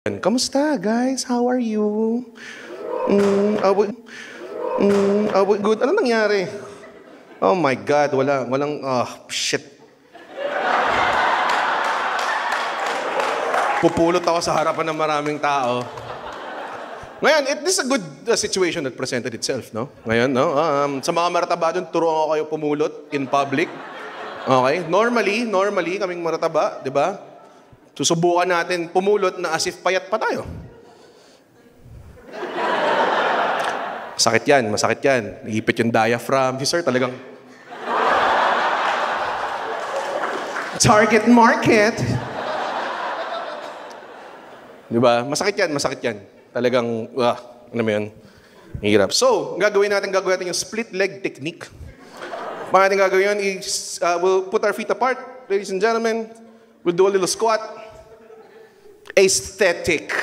Kamusta, guys? How are you? Good. Ano nangyari? Oh my God, walang, shit. Pupulot ako sa harapan ng maraming tao. Ngayon, this is a good situation that presented itself, no? Ngayon, no? Sa mga marataba dun, turuan ko kayo pumulot in public. Okay? Normally, kaming marataba, di ba? Susubukan natin pumulot na as if payat pa tayo. Masakit yan. Iipit yung diaphragm. Si sir talagang... Target market! Di ba? Masakit yan. Talagang, ano mo yun? Hirap. So, gagawin natin yung split leg technique. Paano natin gagawin yun is, we'll put our feet apart, ladies and gentlemen. We'll do a little squat. Aesthetic.